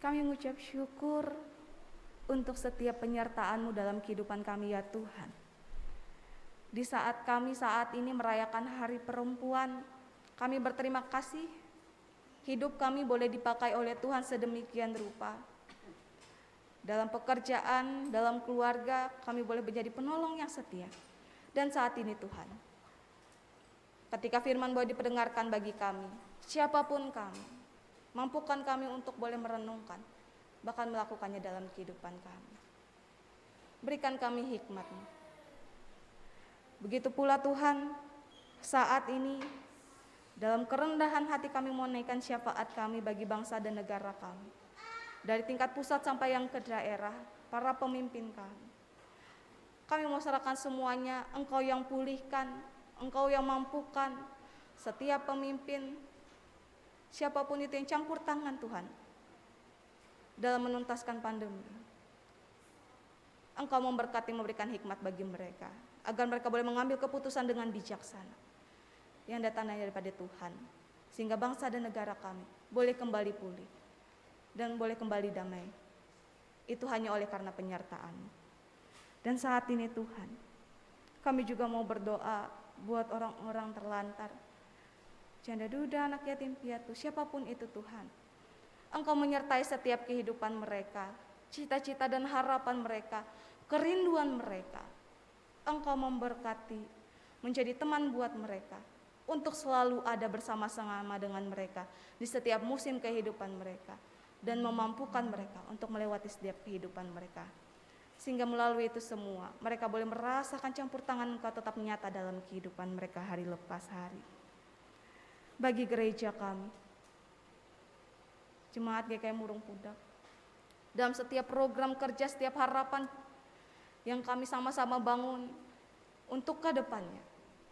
Kami mengucap syukur untuk setiap penyertaan-Mu dalam kehidupan kami ya Tuhan. Di saat kami saat ini merayakan Hari Perempuan, kami berterima kasih hidup kami boleh dipakai oleh Tuhan sedemikian rupa. Dalam pekerjaan, dalam keluarga, kami boleh menjadi penolong yang setia. Dan saat ini Tuhan, ketika firman boleh diperdengarkan bagi kami, siapapun kami, mampukan kami untuk boleh merenungkan, bahkan melakukannya dalam kehidupan kami. Berikan kami hikmat-Mu. Begitu pula Tuhan, saat ini dalam kerendahan hati kami menaikkan syafaat kami bagi bangsa dan negara kami. Dari tingkat pusat sampai yang ke daerah, para pemimpin kami. Kami mau serahkan semuanya, Engkau yang pulihkan, Engkau yang mampukan setiap pemimpin, siapapun itu yang campur tangan Tuhan dalam menuntaskan pandemi. Engkau memberkati, memberikan hikmat bagi mereka, agar mereka boleh mengambil keputusan dengan bijaksana yang datangnya daripada Tuhan, sehingga bangsa dan negara kami boleh kembali pulih dan boleh kembali damai. Itu hanya oleh karena penyertaan-Mu. Dan saat ini Tuhan, kami juga mau berdoa buat orang-orang terlantar, janda duda, anak yatim piatu, siapapun itu Tuhan. Engkau menyertai setiap kehidupan mereka, cita-cita dan harapan mereka, kerinduan mereka. Engkau memberkati, menjadi teman buat mereka, untuk selalu ada bersama-sama dengan mereka di setiap musim kehidupan mereka, dan memampukan mereka untuk melewati setiap kehidupan mereka. Sehingga melalui itu semua, mereka boleh merasakan campur tangan Engkau tetap nyata dalam kehidupan mereka hari lepas hari. Bagi gereja kami, Jemaat GKI Murung Pudak, dalam setiap program kerja, setiap harapan yang kami sama-sama bangun untuk ke depannya,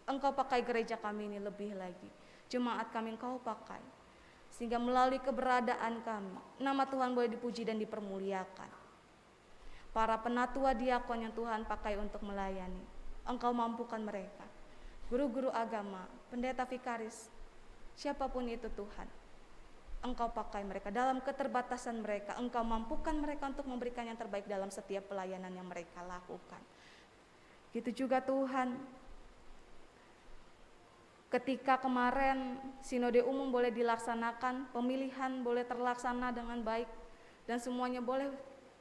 Engkau pakai gereja kami ini lebih lagi. Jemaat kami Engkau pakai, sehingga melalui keberadaan kami, nama Tuhan boleh dipuji dan dipermuliakan. Para penatua diakon yang Tuhan pakai untuk melayani, Engkau mampukan mereka. Guru-guru agama, pendeta vikaris, siapapun itu Tuhan, Engkau pakai mereka dalam keterbatasan mereka. Engkau mampukan mereka untuk memberikan yang terbaik dalam setiap pelayanan yang mereka lakukan. Gitu juga Tuhan, ketika kemarin sinode umum boleh dilaksanakan, pemilihan boleh terlaksana dengan baik, dan semuanya boleh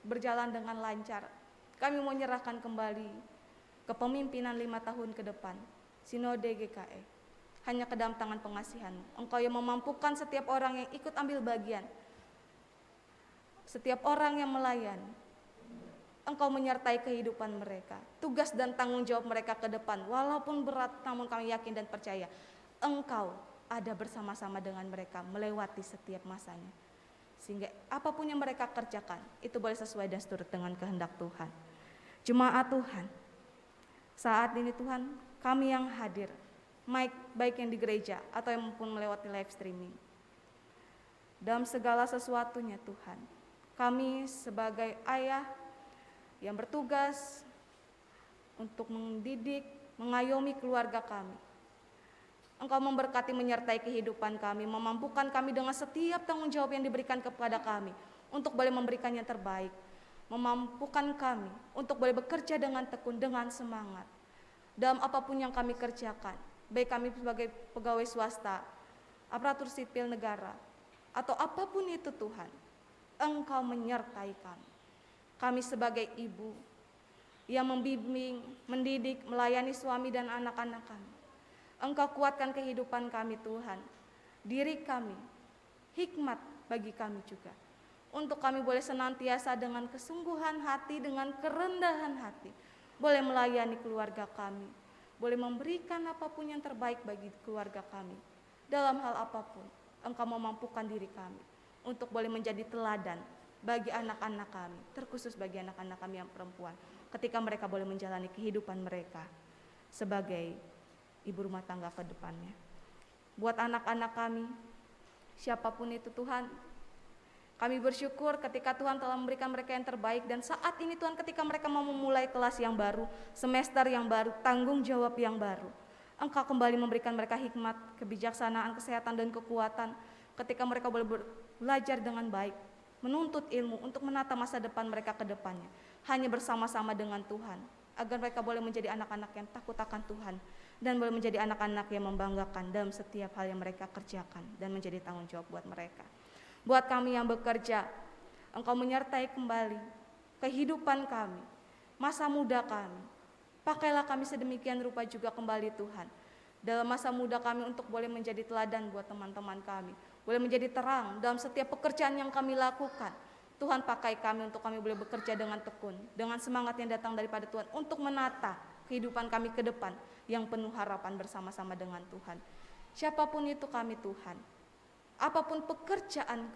berjalan dengan lancar. Kami mau menyerahkan kembali kepemimpinan 5 tahun ke depan sinode GKI hanya ke dalam tangan pengasihan-Mu. Engkau yang memampukan setiap orang yang ikut ambil bagian, setiap orang yang melayani. Engkau menyertai kehidupan mereka, tugas dan tanggung jawab mereka ke depan. Walaupun berat, namun kami yakin dan percaya Engkau ada bersama-sama dengan mereka melewati setiap masanya. Sehingga apapun yang mereka kerjakan, itu boleh sesuai dan seturut dengan kehendak Tuhan. Jemaat Tuhan, saat ini Tuhan, kami yang hadir, baik yang di gereja atau yang pun melewati live streaming, dalam segala sesuatunya Tuhan, kami sebagai ayah yang bertugas untuk mendidik, mengayomi keluarga kami, Engkau memberkati, menyertai kehidupan kami, memampukan kami dengan setiap tanggung jawab yang diberikan kepada kami untuk boleh memberikan yang terbaik, memampukan kami untuk boleh bekerja dengan tekun, dengan semangat dalam apapun yang kami kerjakan, baik kami sebagai pegawai swasta, aparatur sipil negara, atau apapun itu Tuhan, Engkau menyertai kami. Kami sebagai ibu yang membimbing, mendidik, melayani suami dan anak-anak kami, Engkau kuatkan kehidupan kami Tuhan, diri kami, hikmat bagi kami juga, untuk kami boleh senantiasa dengan kesungguhan hati, dengan kerendahan hati, boleh melayani keluarga kami, boleh memberikan apapun yang terbaik bagi keluarga kami. Dalam hal apapun, Engkau memampukan diri kami untuk boleh menjadi teladan bagi anak-anak kami, terkhusus bagi anak-anak kami yang perempuan, ketika mereka boleh menjalani kehidupan mereka sebagai ibu rumah tangga ke depannya. Buat anak-anak kami, siapapun itu Tuhan, kami bersyukur ketika Tuhan telah memberikan mereka yang terbaik. Dan saat ini Tuhan, ketika mereka mau memulai kelas yang baru, semester yang baru, tanggung jawab yang baru, Engkau kembali memberikan mereka hikmat, kebijaksanaan, kesehatan, dan kekuatan ketika mereka boleh belajar dengan baik, menuntut ilmu untuk menata masa depan mereka ke depannya. Hanya bersama-sama dengan Tuhan, agar mereka boleh menjadi anak-anak yang takut akan Tuhan dan boleh menjadi anak-anak yang membanggakan dalam setiap hal yang mereka kerjakan dan menjadi tanggung jawab buat mereka. Buat kami yang bekerja, Engkau menyertai kembali kehidupan kami, masa muda kami. Pakailah kami sedemikian rupa juga kembali Tuhan, dalam masa muda kami untuk boleh menjadi teladan buat teman-teman kami, boleh menjadi terang dalam setiap pekerjaan yang kami lakukan. Tuhan, pakai kami untuk kami boleh bekerja dengan tekun, dengan semangat yang datang daripada Tuhan untuk menata kehidupan kami ke depan yang penuh harapan bersama-sama dengan Tuhan. Siapapun itu kami Tuhan, apapun pekerjaan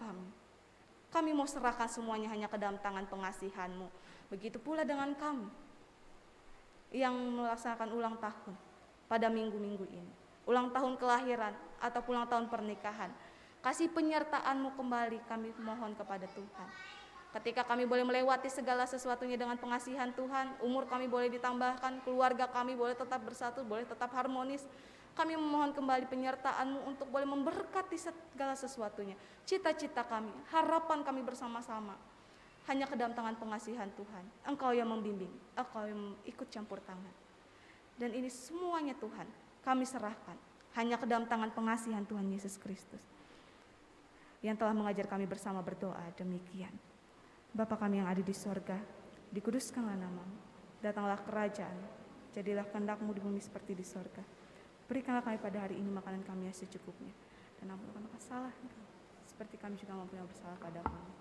kami mau serahkan semuanya hanya ke dalam tangan pengasihan-Mu. Begitu pula dengan kami yang melaksanakan ulang tahun pada minggu-minggu ini, ulang tahun kelahiran atau ulang tahun pernikahan. Kasih penyertaan-Mu kembali kami mohon kepada Tuhan. Ketika kami boleh melewati segala sesuatunya dengan pengasihan Tuhan, umur kami boleh ditambahkan, keluarga kami boleh tetap bersatu, boleh tetap harmonis. Kami memohon kembali penyertaan-Mu untuk boleh memberkati segala sesuatunya. Cita-cita kami, harapan kami bersama-sama hanya ke dalam tangan pengasihan Tuhan. Engkau yang membimbing, Engkau yang ikut campur tangan. Dan ini semuanya Tuhan, kami serahkan hanya ke dalam tangan pengasihan Tuhan Yesus Kristus, yang telah mengajar kami bersama berdoa demikian. Bapa kami yang ada di sorga, dikuduskanlah nama-Mu, datanglah kerajaan, jadilah kehendak-Mu di bumi seperti di sorga. Berikanlah kami pada hari ini makanan kami yang secukupnya, dan ampunkanlah kesalahan kami, seperti kami juga mengampuni yang bersalah pada kami.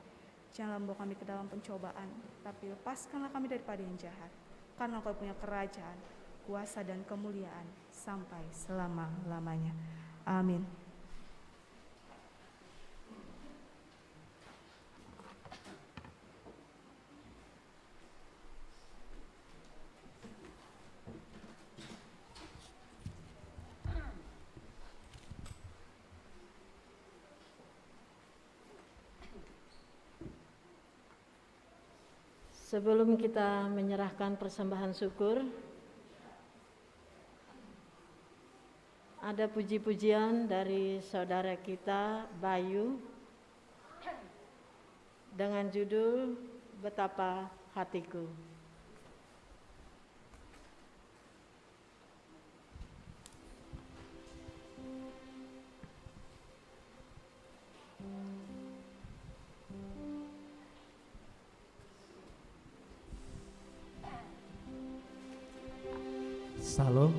Janganlah membawa kami ke dalam pencobaan, tapi lepaskanlah kami daripada yang jahat, karena Engkau punya kerajaan, kuasa dan kemuliaan sampai selama-lamanya. Amin. Sebelum kita menyerahkan persembahan syukur, ada puji-pujian dari saudara kita Bayu dengan judul Betapa Hatiku. Salam.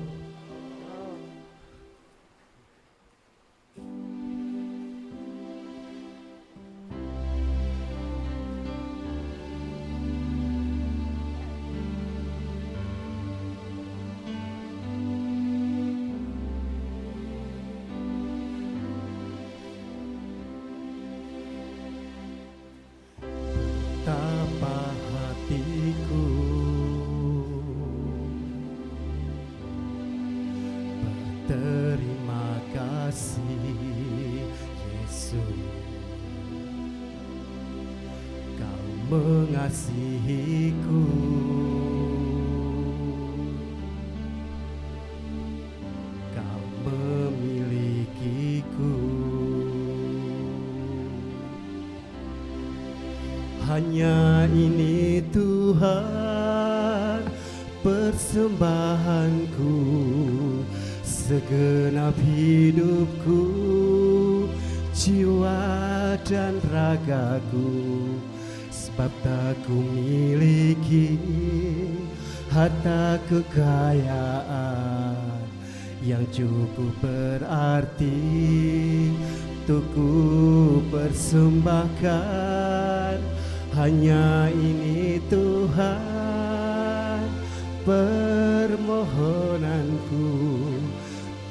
Betapa hatiku berterima kasih Yesus, Kau mengasihiku, Kau memilikiku. Hanya ini Tuhan persembahanku, segenap hidupku, jiwa dan ragaku. Sebab tak ku miliki harta kekayaan yang cukup berarti untuk ku persembahkan. Hanya ini Tuhan permohonanku,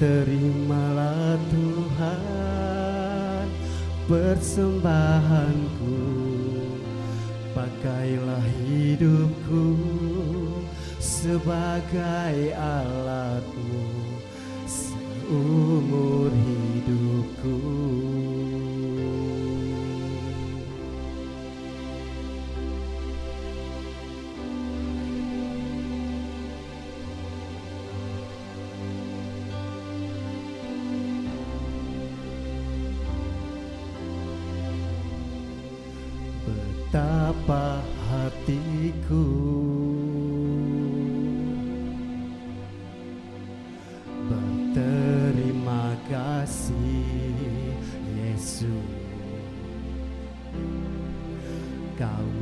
terimalah Tuhan persembahanku. Pakailah hidupku sebagai alat-Mu seumur hidupku.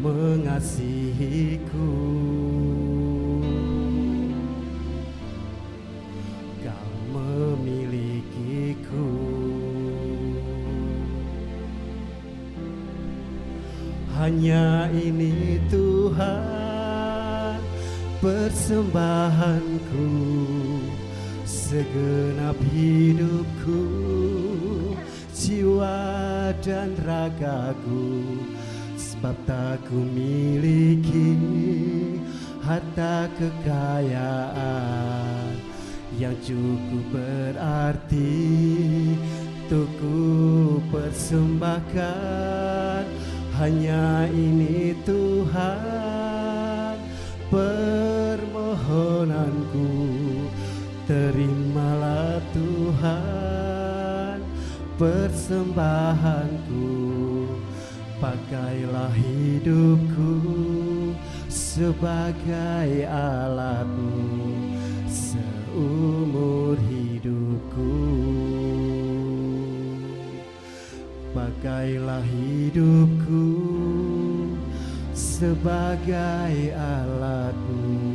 mengasihiku, Kau memilikiku. Hanya ini Tuhan persembahanku, segenap hidupku, jiwa dan ragaku. Sebab tak ku miliki harta kekayaan yang cukup berarti untuk ku persembahkan. Hanya ini Tuhan permohonanku, terimalah Tuhan persembahanku. Pakailah hidupku sebagai alatmu seumur hidupku. Pakailah hidupku sebagai alatmu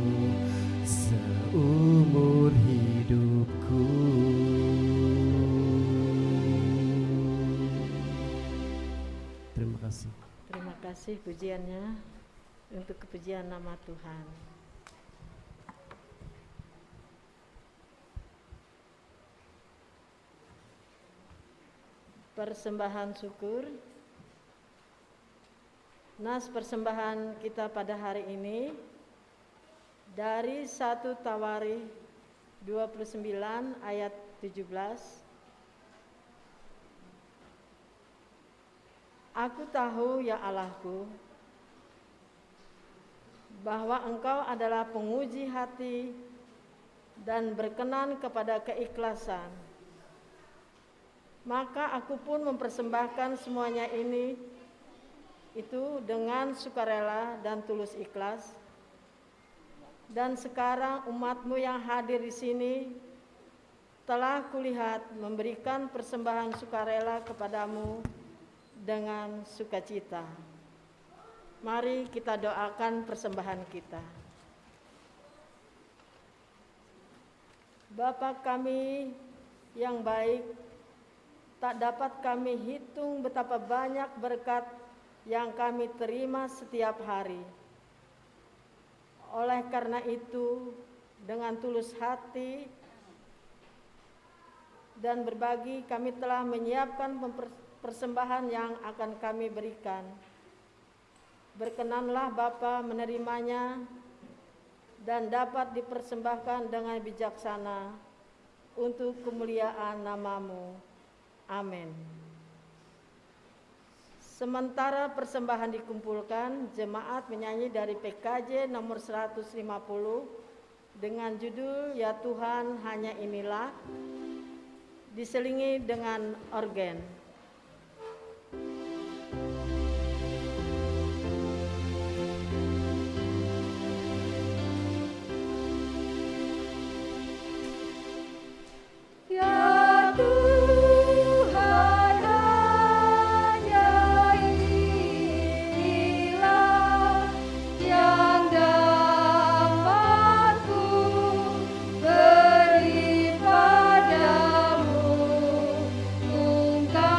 seumur hidupku. Terima kasih. Terima kasih pujiannya untuk kepujian nama Tuhan. Persembahan syukur. Nas persembahan kita pada hari ini dari 1 Tawarikh 29 ayat 17. Aku tahu ya Allahku bahwa Engkau adalah penguji hati dan berkenan kepada keikhlasan. Maka aku pun mempersembahkan semuanya ini itu dengan sukarela dan tulus ikhlas. Dan sekarang umatmu yang hadir di sini telah kulihat memberikan persembahan sukarela kepadamu dengan sukacita. Mari kita doakan persembahan kita. Bapa kami yang baik, tak dapat kami hitung betapa banyak berkat yang kami terima setiap hari. Oleh karena itu, dengan tulus hati dan berbagi, kami telah menyiapkan persembahan yang akan kami berikan. Berkenanlah Bapa menerimanya dan dapat dipersembahkan dengan bijaksana untuk kemuliaan nama-Mu. Amin. Sementara persembahan dikumpulkan, jemaat menyanyi dari PKJ nomor 150 dengan judul Ya Tuhan Hanya Inilah, diselingi dengan organ. Ya Tuhan hanya Inilah yang dapat ku beri padamu, ungkap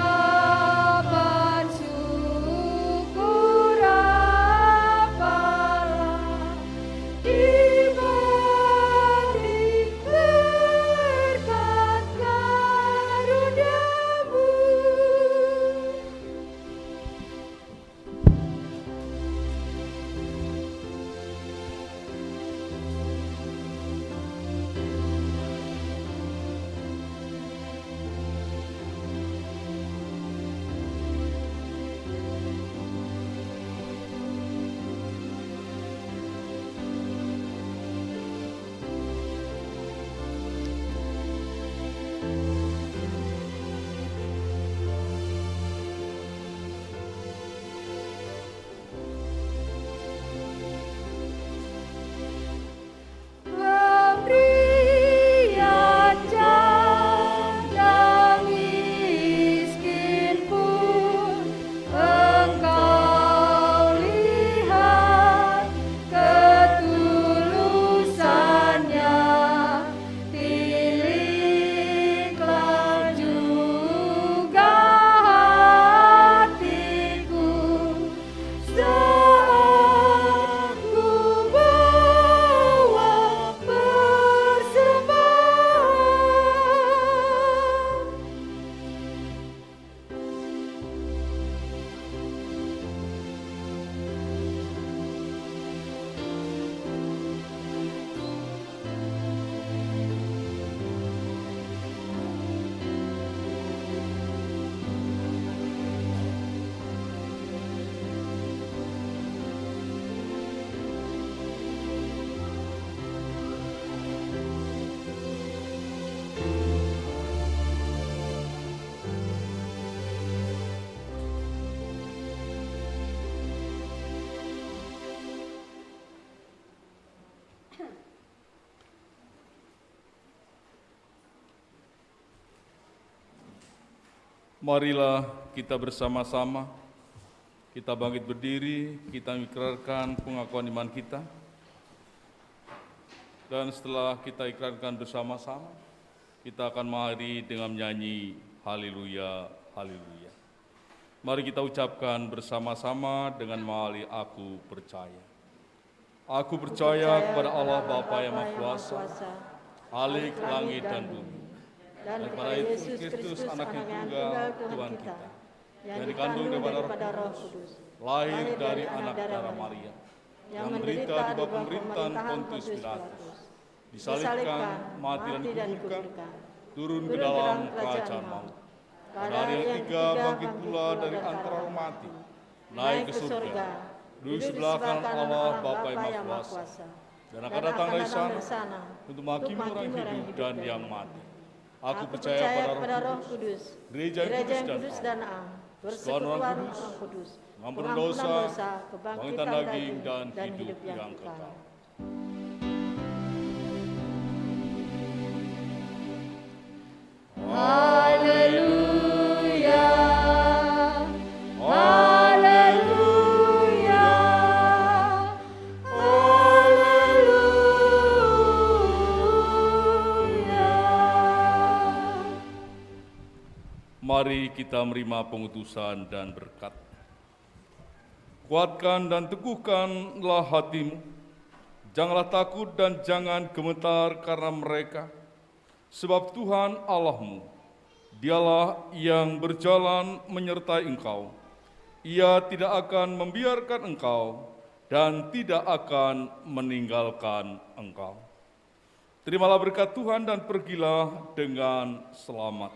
Marilah kita bersama-sama, kita bangkit berdiri, kita mengikrarkan pengakuan iman kita. Dan setelah kita ikrarkan bersama-sama, kita akan mengakhiri dengan menyanyi Haleluya, Haleluya. Mari kita ucapkan bersama-sama dengan mengalir Aku Percaya. Aku percaya kepada Allah Bapa yang Maha Kuasa, Khalik langit dan bumi, dan kepada Yesus Kristus anak yang tunggal Tuhan kita, yang dikandung daripada Roh Kudus, lahir dari anak darah Maria, yang menderita di bawah pemerintahan Pontius Pilatus, disalibkan, mati dan dikuburkan, turun ke dalam kerajaan maut. Pada hari yang ketiga bangkit pula dari antara orang mati, naik ke surga, duduk sebelah kanan Allah Bapa yang Maha Kuasa, dan akan datang dari sana untuk menghakimi orang hidup dan yang mati. Aku percaya pada Roh Kudus, gereja yang kudus dan am, persekutuan orang kudus, pengampunan dosa, kebangkitan daging dan hidup yang kekal. Haleluya, haleluya, haleluya. Mari kita menerima pengutusan dan berkat. Kuatkan dan teguhkanlah hatimu, janganlah takut dan jangan gemetar karena mereka. Sebab Tuhan Allahmu, Dialah yang berjalan menyertai engkau. Ia tidak akan membiarkan engkau dan tidak akan meninggalkan engkau. Terimalah berkat Tuhan dan pergilah dengan selamat.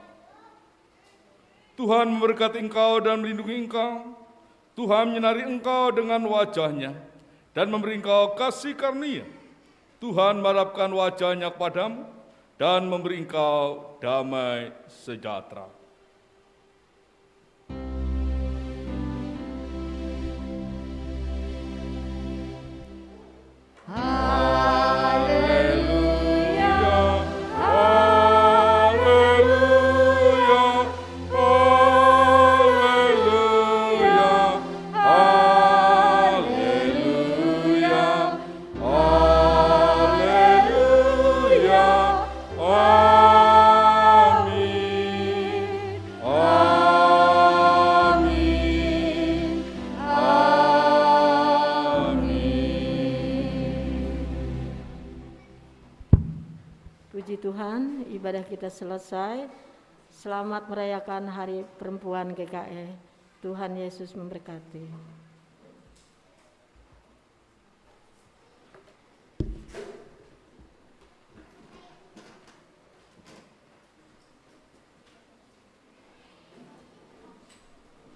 Tuhan memberkati engkau dan melindungi engkau. Tuhan menyinari engkau dengan wajah-Nya dan memberi engkau kasih karunia. Tuhan menghadapkan wajah-Nya kepadamu dan memberi engkau damai sejahtera. Puji Tuhan, ibadah kita selesai. Selamat merayakan Hari Perempuan GKI. Tuhan Yesus memberkati.